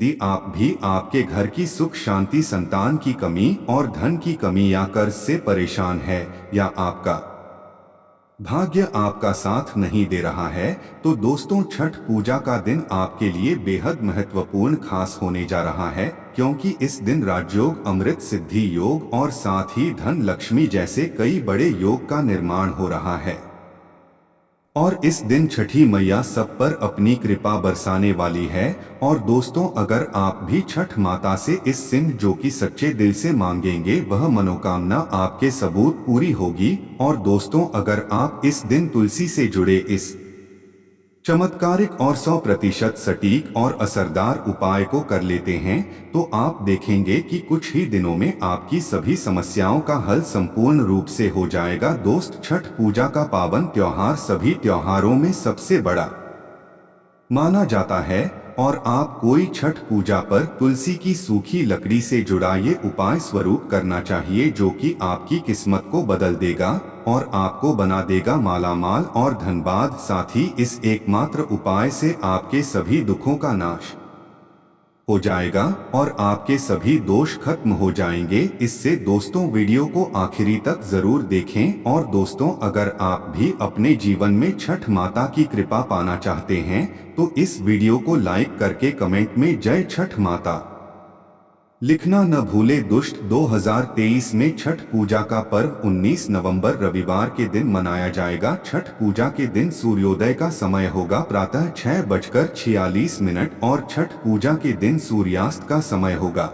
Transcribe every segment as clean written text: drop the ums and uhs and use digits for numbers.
यदि आप भी आपके घर की सुख शांति, संतान की कमी और धन की कमी या कर्ज से परेशान है, या आपका भाग्य आपका साथ नहीं दे रहा है, तो दोस्तों छठ पूजा का दिन आपके लिए बेहद महत्वपूर्ण खास होने जा रहा है, क्योंकि इस दिन राजयोग, अमृत सिद्धि योग और साथ ही धन लक्ष्मी जैसे कई बड़े योग का निर्माण हो रहा है। और इस दिन छठी मैया सब पर अपनी कृपा बरसाने वाली है। और दोस्तों, अगर आप भी छठ माता से इस सिंह जो कि सच्चे दिल से मांगेंगे, वह मनोकामना आपके सबूत पूरी होगी। और दोस्तों, अगर आप इस दिन तुलसी से जुड़े इस चमत्कारिक और 100% सटीक और असरदार उपाय को कर लेते हैं, तो आप देखेंगे कि कुछ ही दिनों में आपकी सभी समस्याओं का हल संपूर्ण रूप से हो जाएगा। दोस्त, छठ पूजा का पावन त्योहार सभी त्योहारों में सबसे बड़ा माना जाता है। और आप कोई छठ पूजा पर तुलसी की सूखी लकड़ी से जुड़ा ये उपाय स्वरूप करना चाहिए, जो कि आपकी किस्मत को बदल देगा और आपको बना देगा मालामाल और धनबाद। साथ ही इस एकमात्र उपाय से आपके सभी दुखों का नाश हो जाएगा और आपके सभी दोष खत्म हो जाएंगे। इससे दोस्तों, वीडियो को आखिरी तक जरूर देखें। और दोस्तों, अगर आप भी अपने जीवन में छठ माता की कृपा पाना चाहते हैं, तो इस वीडियो को लाइक करके कमेंट में जय छठ माता लिखना न भूले। दुष्ट 2023 में छठ पूजा का पर्व 19 नवंबर रविवार के दिन मनाया जाएगा। छठ पूजा के दिन सूर्योदय का समय होगा प्रातः 6:46 और छठ पूजा के दिन सूर्यास्त का समय होगा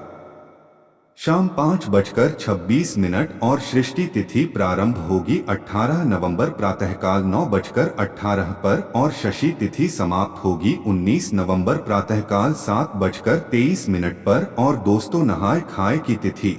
शाम 5:26 और सृष्टि तिथि प्रारंभ होगी 18 नवंबर प्रातःकाल 9:18 पर और शशि तिथि समाप्त होगी 19 नवंबर प्रातःकाल 7:23 पर। और दोस्तों, नहाय खाए की तिथि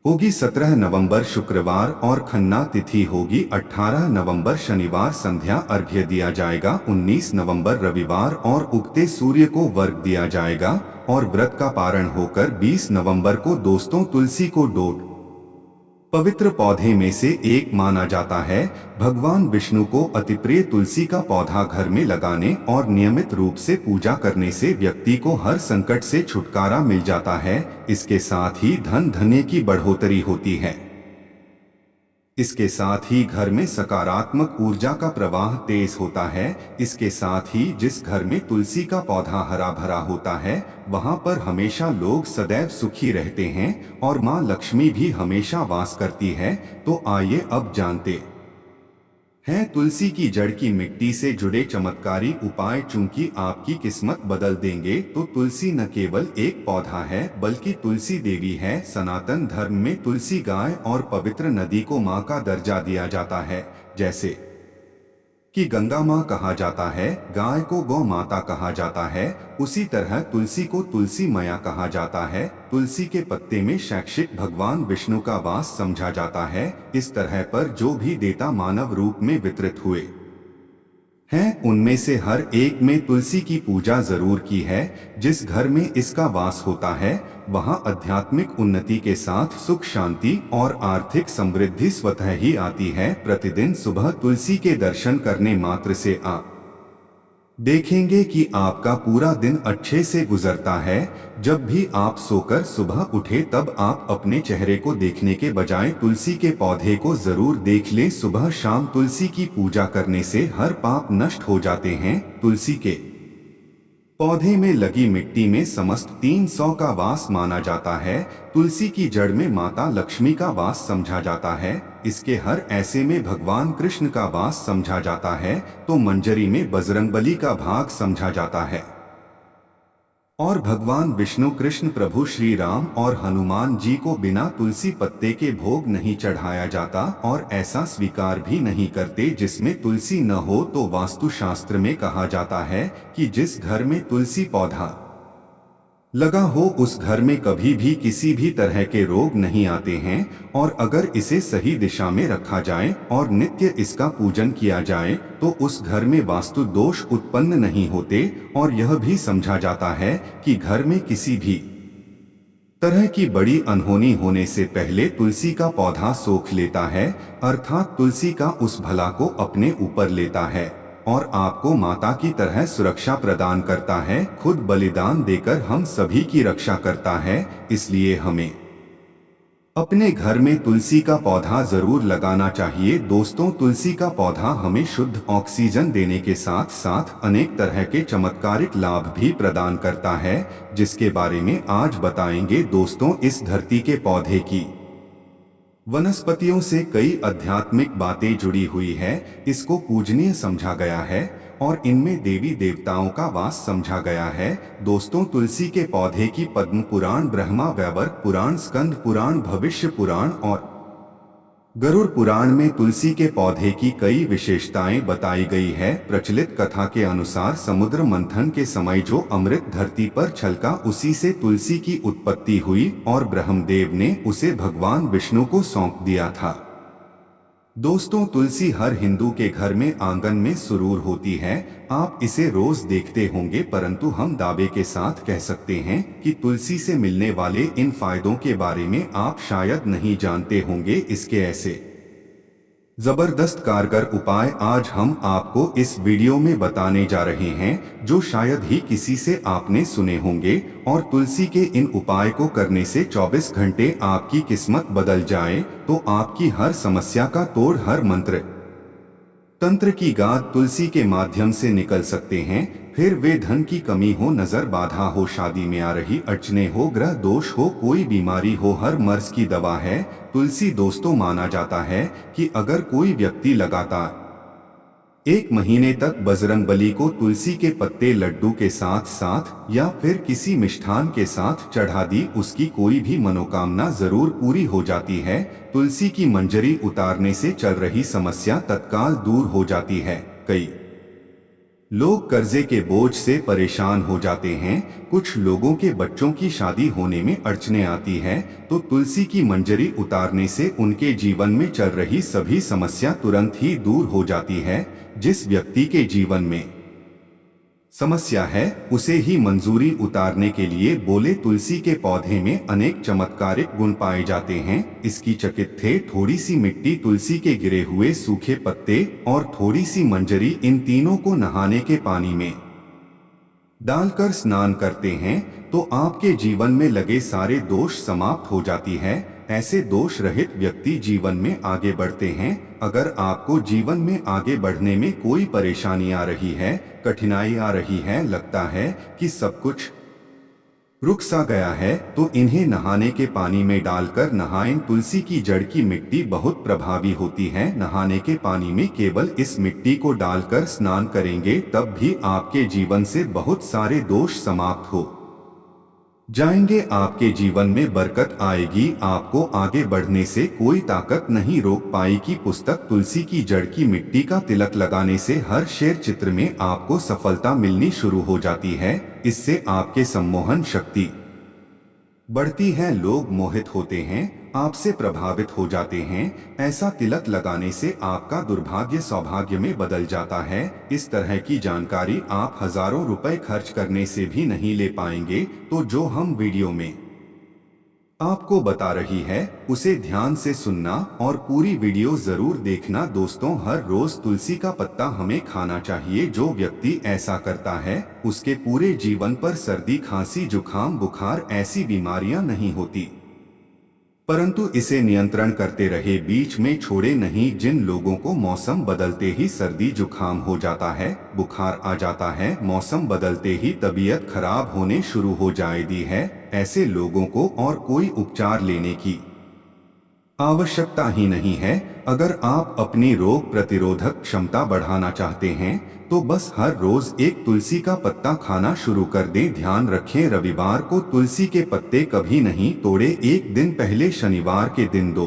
होगी 17 नवंबर शुक्रवार और खन्ना तिथि होगी 18 नवंबर शनिवार। संध्या अर्घ्य दिया जाएगा 19 नवंबर रविवार और उगते सूर्य को वर्घ दिया जाएगा। और व्रत का पारण होकर 20 नवंबर को दोस्तों, तुलसी को डोट पवित्र पौधे में से एक माना जाता है। भगवान विष्णु को अति प्रिय तुलसी का पौधा घर में लगाने और नियमित रूप से पूजा करने से व्यक्ति को हर संकट से छुटकारा मिल जाता है। इसके साथ ही धन धन्य की बढ़ोतरी होती है। इसके साथ ही घर में सकारात्मक ऊर्जा का प्रवाह तेज होता है। इसके साथ ही जिस घर में तुलसी का पौधा हरा भरा होता है, वहां पर हमेशा लोग सदैव सुखी रहते हैं और मां लक्ष्मी भी हमेशा वास करती है। तो आइए अब जानते हैं तुलसी की जड़ की मिट्टी से जुड़े चमत्कारी उपाय। चूंकि आपकी किस्मत बदल देंगे, तो तुलसी न केवल एक पौधा है, बल्कि तुलसी देवी है। सनातन धर्म में तुलसी गाय और पवित्र नदी को मां का दर्जा दिया जाता है। जैसे कि गंगा माँ कहा जाता है, गाय को गौ माता कहा जाता है, उसी तरह तुलसी को तुलसी मैया कहा जाता है। तुलसी के पत्ते में शैक्षिक भगवान विष्णु का वास समझा जाता है। इस तरह पर जो भी देवता मानव रूप में वितरित हुए हैं, उनमें से हर एक में तुलसी की पूजा जरूर की है। जिस घर में इसका वास होता है, वहां आध्यात्मिक उन्नति के साथ सुख शांति और आर्थिक समृद्धि स्वतः ही आती है। प्रतिदिन सुबह तुलसी के दर्शन करने मात्र से आप देखेंगे कि आपका पूरा दिन अच्छे से गुजरता है। जब भी आप सोकर सुबह उठे, तब आप अपने चेहरे को देखने के बजाय तुलसी के पौधे को जरूर देख लें। सुबह शाम तुलसी की पूजा करने से हर पाप नष्ट हो जाते हैं। तुलसी के पौधे में लगी मिट्टी में समस्त 300 का वास माना जाता है। तुलसी की जड़ में माता लक्ष्मी का वास समझा जाता है। इसके हर ऐसे में भगवान कृष्ण का वास समझा जाता है। तो मंजरी में बजरंगबली का भाग समझा जाता है। और भगवान विष्णु, कृष्ण प्रभु श्री राम और हनुमान जी को बिना तुलसी पत्ते के भोग नहीं चढ़ाया जाता और ऐसा स्वीकार भी नहीं करते जिसमें तुलसी न हो। तो वास्तुशास्त्र में कहा जाता है कि जिस घर में तुलसी पौधा लगा हो, उस घर में कभी भी किसी भी तरह के रोग नहीं आते हैं। और अगर इसे सही दिशा में रखा जाए और नित्य इसका पूजन किया जाए, तो उस घर में वास्तु दोष उत्पन्न नहीं होते। और यह भी समझा जाता है कि घर में किसी भी तरह की बड़ी अनहोनी होने से पहले तुलसी का पौधा सोख लेता है, अर्थात तुलसी का उस भला को अपने ऊपर लेता है। और आपको माता की तरह सुरक्षा प्रदान करता है, खुद बलिदान देकर हम सभी की रक्षा करता है। इसलिए हमें अपने घर में तुलसी का पौधा जरूर लगाना चाहिए। दोस्तों, तुलसी का पौधा हमें शुद्ध ऑक्सीजन देने के साथ साथ अनेक तरह के चमत्कारिक लाभ भी प्रदान करता है, जिसके बारे में आज बताएंगे। दोस्तों, इस धरती के पौधे की वनस्पतियों से कई आध्यात्मिक बातें जुड़ी हुई है। इसको पूजनीय समझा गया है और इनमें देवी देवताओं का वास समझा गया है। दोस्तों, तुलसी के पौधे की पद्म पुराण, ब्रह्मा वैवर्त पुराण, स्कंद पुराण, भविष्य पुराण और गरुड़ पुराण में तुलसी के पौधे की कई विशेषताएं बताई गई है। प्रचलित कथा के अनुसार समुद्र मंथन के समय जो अमृत धरती पर छलका, उसी से तुलसी की उत्पत्ति हुई और ब्रह्मदेव ने उसे भगवान विष्णु को सौंप दिया था। दोस्तों, तुलसी हर हिंदू के घर में आंगन में सुरूर होती है। आप इसे रोज देखते होंगे, परंतु हम दावे के साथ कह सकते हैं कि तुलसी से मिलने वाले इन फायदों के बारे में आप शायद नहीं जानते होंगे। इसके ऐसे जबरदस्त कारगर उपाय आज हम आपको इस वीडियो में बताने जा रहे हैं, जो शायद ही किसी से आपने सुने होंगे। और तुलसी के इन उपाय को करने से 24 घंटे आपकी किस्मत बदल जाए, तो आपकी हर समस्या का तोड़, हर मंत्र तंत्र की गाद तुलसी के माध्यम से निकल सकते हैं। फिर वे धन की कमी हो, नजर बाधा हो, शादी में आ रही अड़चने हो, ग्रह दोष हो, कोई बीमारी हो, हर मर्ज की दवा है तुलसी। दोस्तों, माना जाता है कि अगर कोई व्यक्ति लगातार 1 महीने तक बजरंगबली को तुलसी के पत्ते लड्डू के साथ साथ या फिर किसी मिष्ठान के साथ चढ़ा दी, उसकी कोई भी मनोकामना जरूर पूरी हो जाती है। तुलसी की मंजरी उतारने से चल रही समस्या तत्काल दूर हो जाती है। कई लोग कर्जे के बोझ से परेशान हो जाते हैं, कुछ लोगों के बच्चों की शादी होने में अड़चने आती है, तो तुलसी की मंजरी उतारने से उनके जीवन में चल रही सभी समस्या तुरंत ही दूर हो जाती है। जिस व्यक्ति के जीवन में समस्या है, उसे ही मंजूरी उतारने के लिए बोले। तुलसी के पौधे में अनेक चमत्कारिक गुण पाए जाते हैं। इसकी चकित्थे, थोड़ी सी मिट्टी, तुलसी के गिरे हुए सूखे पत्ते और थोड़ी सी मंजरी, इन तीनों को नहाने के पानी में डालकर स्नान करते हैं तो आपके जीवन में लगे सारे दोष समाप्त हो जाती है। ऐसे दोष रहित व्यक्ति जीवन में आगे बढ़ते हैं। अगर आपको जीवन में आगे बढ़ने में कोई परेशानी आ रही है, कठिनाई आ रही है, लगता है कि सब कुछ रुक सा गया है, तो इन्हें नहाने के पानी में डालकर नहाएं। तुलसी की जड़ की मिट्टी बहुत प्रभावी होती है। नहाने के पानी में केवल इस मिट्टी को डालकर स्नान करेंगे, तब भी आपके जीवन से बहुत सारे दोष समाप्त हो जाएंगे। आपके जीवन में बरकत आएगी। आपको आगे बढ़ने से कोई ताकत नहीं रोक पाएगी। पुस्तक तुलसी की जड़ की मिट्टी का तिलक लगाने से हर शेर चित्र में आपको सफलता मिलनी शुरू हो जाती है। इससे आपके सम्मोहन शक्ति बढ़ती है, लोग मोहित होते हैं, आपसे प्रभावित हो जाते हैं। ऐसा तिलक लगाने से आपका दुर्भाग्य सौभाग्य में बदल जाता है। इस तरह की जानकारी आप हजारों रुपए खर्च करने से भी नहीं ले पाएंगे। तो जो हम वीडियो में आपको बता रही है, उसे ध्यान से सुनना और पूरी वीडियो जरूर देखना। दोस्तों, हर रोज तुलसी का पत्ता हमें खाना चाहिए। जो व्यक्ति ऐसा करता है, उसके पूरे जीवन पर सर्दी, खांसी, जुकाम, बुखार ऐसी बीमारियां नहीं होती, परंतु इसे नियंत्रण करते रहे, बीच में छोड़े नहीं। जिन लोगों को मौसम बदलते ही सर्दी जुकाम हो जाता है, बुखार आ जाता है, मौसम बदलते ही तबीयत खराब होने शुरू हो जाती है, ऐसे लोगों को और कोई उपचार लेने की आवश्यकता ही नहीं है। अगर आप अपनी रोग प्रतिरोधक क्षमता बढ़ाना चाहते हैं, तो बस हर रोज एक तुलसी का पत्ता खाना शुरू कर दें। ध्यान रखें, रविवार को तुलसी के पत्ते कभी नहीं तोड़े। एक दिन पहले शनिवार के दिन 2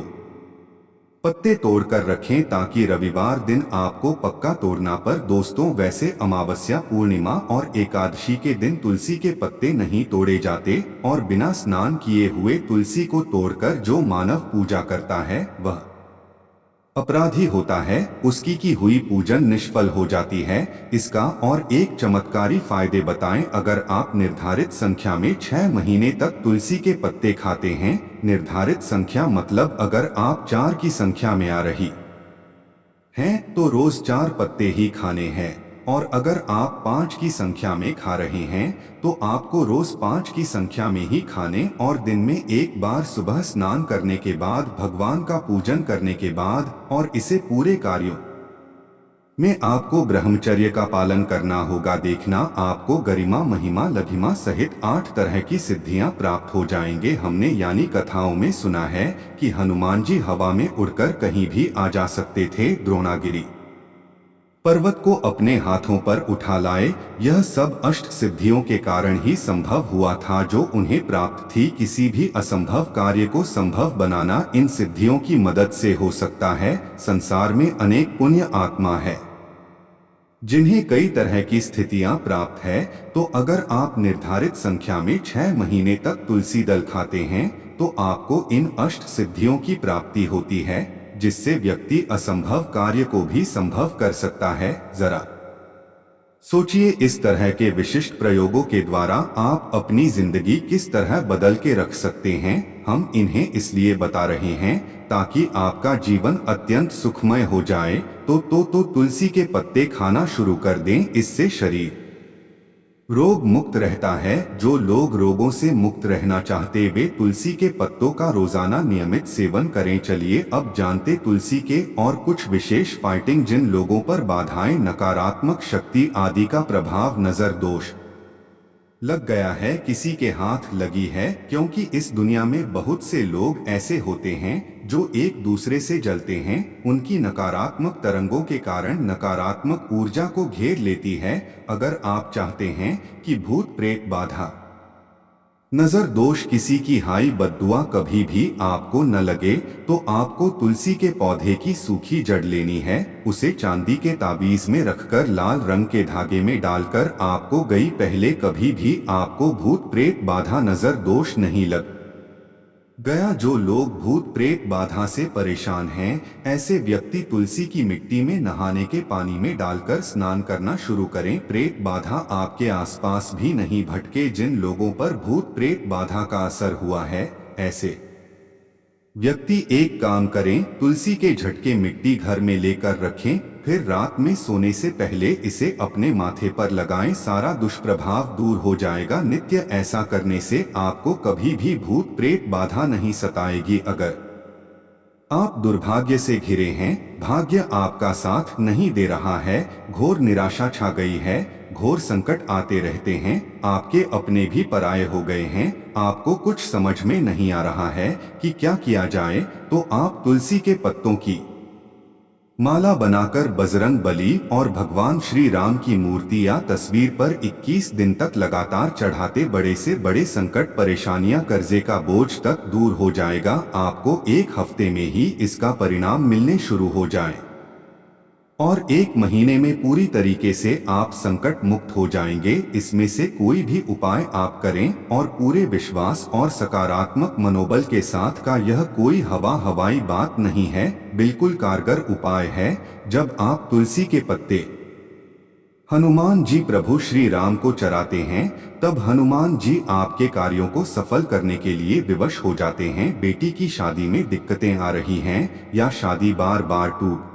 पत्ते तोड़कर रखें, ताकि रविवार दिन आपको पक्का तोड़ना पर। दोस्तों, वैसे अमावस्या, पूर्णिमा और एकादशी के दिन तुलसी के पत्ते नहीं तोड़े जाते, और बिना स्नान किए हुए तुलसी को तोड़कर जो मानव पूजा करता है, वह अपराधी होता है। उसकी की हुई पूजन निष्फल हो जाती है। इसका और एक चमत्कारी फायदे बताएं। अगर आप निर्धारित संख्या में 6 महीने तक तुलसी के पत्ते खाते हैं, निर्धारित संख्या मतलब अगर आप 4 की संख्या में आ रही हैं, तो रोज 4 पत्ते ही खाने हैं। और अगर आप 5 की संख्या में खा रहे हैं तो आपको रोज 5 की संख्या में ही खाने और दिन में एक बार सुबह स्नान करने के बाद भगवान का पूजन करने के बाद और इसे पूरे कार्यों में आपको ब्रह्मचर्य का पालन करना होगा। देखना आपको गरिमा महिमा लघिमा सहित 8 तरह की सिद्धियां प्राप्त हो जाएंगे। हमने यानी कथाओं में सुना है कि हनुमान जी हवा में उड़कर कहीं भी आ जा सकते थे, द्रोणागिरी पर्वत को अपने हाथों पर उठा लाए। यह सब अष्ट सिद्धियों के कारण ही संभव हुआ था जो उन्हें प्राप्त थी। किसी भी असंभव कार्य को संभव बनाना इन सिद्धियों की मदद से हो सकता है। संसार में अनेक पुण्य आत्मा है जिन्हें कई तरह की स्थितियां प्राप्त है, तो अगर आप निर्धारित संख्या में 6 महीने तक तुलसी दल खाते हैं तो आपको इन अष्ट सिद्धियों की प्राप्ति होती है, जिससे व्यक्ति असंभव कार्य को भी संभव कर सकता है। जरा सोचिए, इस तरह के विशिष्ट प्रयोगों के द्वारा आप अपनी जिंदगी किस तरह बदल के रख सकते हैं। हम इन्हें इसलिए बता रहे हैं ताकि आपका जीवन अत्यंत सुखमय हो जाए। तो तुलसी के पत्ते खाना शुरू कर दें, इससे शरीर रोग मुक्त रहता है। जो लोग रोगों से मुक्त रहना चाहते वे तुलसी के पत्तों का रोजाना नियमित सेवन करें। चलिए अब जानते तुलसी के और कुछ विशेष फाइटिंग। जिन लोगों पर बाधाएं, नकारात्मक शक्ति आदि का प्रभाव, नजर दोष लग गया है, किसी के हाथ लगी है, क्योंकि इस दुनिया में बहुत से लोग ऐसे होते हैं जो एक दूसरे से जलते हैं। उनकी नकारात्मक तरंगों के कारण नकारात्मक ऊर्जा को घेर लेती है। अगर आप चाहते हैं कि भूत प्रेत बाधा, नजर दोष, किसी की हाई बद्दुआ कभी भी आपको न लगे, तो आपको तुलसी के पौधे की सूखी जड़ लेनी है। उसे चांदी के ताबीज में रखकर लाल रंग के धागे में डालकर आपको गई पहले कभी भी आपको भूत प्रेत बाधा, नजर दोष नहीं लग गया। जो लोग भूत प्रेत बाधा से परेशान हैं, ऐसे व्यक्ति तुलसी की मिट्टी में नहाने के पानी में डालकर स्नान करना शुरू करें। प्रेत बाधा आपके आसपास भी नहीं भटके। जिन लोगों पर भूत प्रेत बाधा का असर हुआ है, ऐसे व्यक्ति एक काम करें, तुलसी के झटके मिट्टी घर में लेकर रखें, फिर रात में सोने से पहले इसे अपने माथे पर लगाएं। सारा दुष्प्रभाव दूर हो जाएगा। नित्य ऐसा करने से आपको कभी भी भूत प्रेत बाधा नहीं सताएगी। अगर आप दुर्भाग्य से घिरे हैं, भाग्य आपका साथ नहीं दे रहा है, घोर निराशा छा गई है, घोर संकट आते रहते हैं, आपके अपने भी पराये हो गए हैं, आपको कुछ समझ में नहीं आ रहा है कि क्या किया जाए, तो आप तुलसी के पत्तों की माला बनाकर बजरंग बली और भगवान श्री राम की मूर्ति या तस्वीर पर 21 दिन तक लगातार चढ़ाते बड़े से बड़े संकट, परेशानियां, कर्जे का बोझ तक दूर हो जाएगा। आपको 1 हफ्ते में ही इसका परिणाम मिलने शुरू हो जाए और 1 महीने में पूरी तरीके से आप संकट मुक्त हो जाएंगे। इसमें से कोई भी उपाय आप करें और पूरे विश्वास और सकारात्मक मनोबल के साथ का यह कोई हवाई बात नहीं है, बिल्कुल कारगर उपाय है। जब आप तुलसी के पत्ते हनुमान जी प्रभु श्री राम को चराते हैं, तब हनुमान जी आपके कार्यों को सफल करने के लिए विवश हो जाते हैं। बेटी की शादी में दिक्कतें आ रही हैं या शादी बार बार टूट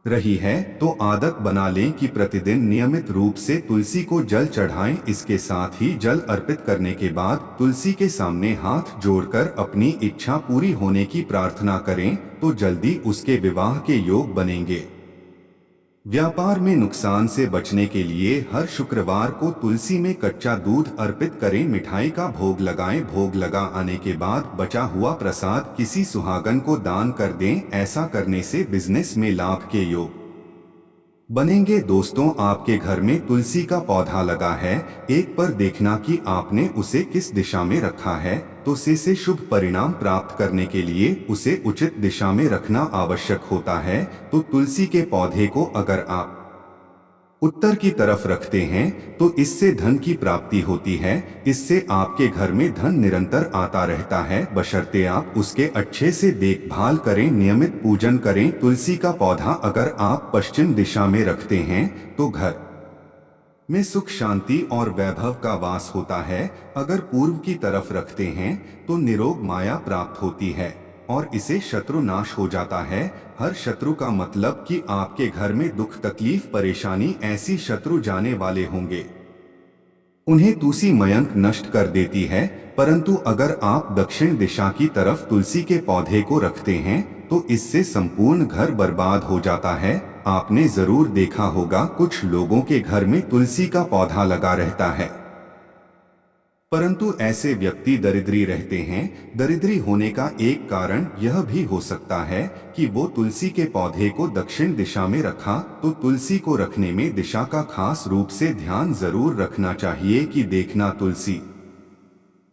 रही है, तो आदत बना लें कि प्रतिदिन नियमित रूप से तुलसी को जल चढ़ाएं। इसके साथ ही जल अर्पित करने के बाद तुलसी के सामने हाथ जोड़कर अपनी इच्छा पूरी होने की प्रार्थना करें, तो जल्दी उसके विवाह के योग बनेंगे। व्यापार में नुकसान से बचने के लिए हर शुक्रवार को तुलसी में कच्चा दूध अर्पित करें, मिठाई का भोग लगाएं। भोग लगा आने के बाद बचा हुआ प्रसाद किसी सुहागन को दान कर दें। ऐसा करने से बिजनेस में लाभ के योग बनेंगे। दोस्तों, आपके घर में तुलसी का पौधा लगा है, एक पर देखना कि आपने उसे किस दिशा में रखा है, तो से शुभ परिणाम प्राप्त करने के लिए उसे उचित दिशा में रखना आवश्यक होता है। तो तुलसी के पौधे को अगर आप उत्तर की तरफ रखते हैं तो इससे धन की प्राप्ति होती है। इससे आपके घर में धन निरंतर आता रहता है, बशर्ते आप उसके अच्छे से देखभाल करें, नियमित पूजन करें। तुलसी का पौधा अगर आप पश्चिम दिशा में रखते हैं तो घर में सुख, शांति और वैभव का वास होता है। अगर पूर्व की तरफ रखते हैं तो निरोग माया प्राप्त होती है। और इसे शत्रु नाश हो जाता है। हर शत्रु का मतलब कि आपके घर में दुख तकलीफ परेशानी ऐसी शत्रु जाने वाले होंगे। उन्हें तुलसी मयंक नष्ट कर देती है। परंतु अगर आप दक्षिण दिशा की तरफ तुलसी के पौधे को रखते हैं तो इससे संपूर्ण घर बर्बाद हो जाता है। आपने जरूर देखा होगा कुछ लोगों के घर में तुलसी का पौधा लगा रहता है, परंतु ऐसे व्यक्ति दरिद्री रहते हैं। दरिद्री होने का एक कारण यह भी हो सकता है कि वो तुलसी के पौधे को दक्षिण दिशा में रखा। तो तुलसी को रखने में दिशा का खास रूप से ध्यान जरूर रखना चाहिए कि देखना तुलसी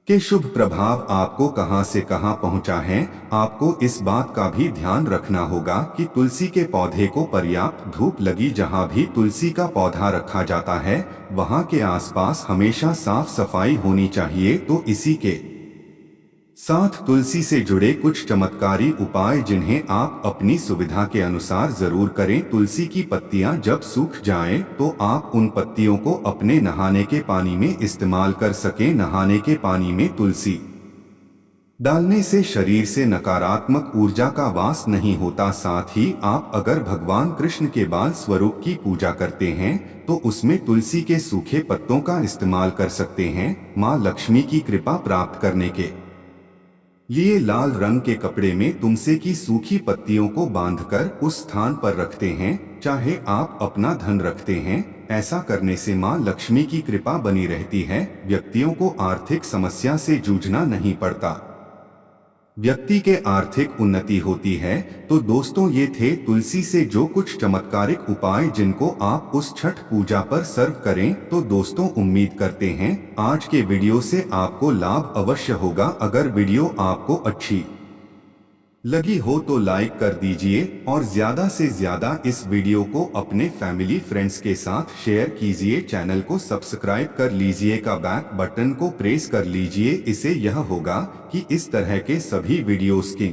के शुभ प्रभाव आपको कहां से कहां पहुंचा है। आपको इस बात का भी ध्यान रखना होगा कि तुलसी के पौधे को पर्याप्त धूप लगी। जहां भी तुलसी का पौधा रखा जाता है वहां के आसपास हमेशा साफ सफाई होनी चाहिए। तो इसी के साथ तुलसी से जुड़े कुछ चमत्कारी उपाय जिन्हें आप अपनी सुविधा के अनुसार जरूर करें। तुलसी की पत्तियां जब सूख जाएं तो आप उन पत्तियों को अपने नहाने के पानी में इस्तेमाल कर सकें। नहाने के पानी में तुलसी डालने से शरीर से नकारात्मक ऊर्जा का वास नहीं होता। साथ ही आप अगर भगवान कृष्ण के बाल स्वरूप की पूजा करते हैं तो उसमें तुलसी के सूखे पत्तों का इस्तेमाल कर सकते हैं। माँ लक्ष्मी की कृपा प्राप्त करने के लिए लाल रंग के कपड़े में तुलसी की सूखी पत्तियों को बांधकर उस स्थान पर रखते हैं। चाहे आप अपना धन रखते हैं, ऐसा करने से माँ लक्ष्मी की कृपा बनी रहती है। व्यक्तियों को आर्थिक समस्या से जूझना नहीं पड़ता, व्यक्ति के आर्थिक उन्नति होती है। तो दोस्तों ये थे तुलसी से जो कुछ चमत्कारिक उपाय जिनको आप उस छठ पूजा पर सर्व करें। तो दोस्तों उम्मीद करते हैं आज के वीडियो से आपको लाभ अवश्य होगा। अगर वीडियो आपको अच्छी लगी हो तो लाइक कर दीजिए और ज्यादा से ज्यादा इस वीडियो को अपने फैमिली फ्रेंड्स के साथ शेयर कीजिए। चैनल को सब्सक्राइब कर लीजिएगा, बैक बटन को प्रेस कर लीजिए। इससे यह होगा कि इस तरह के सभी वीडियोस की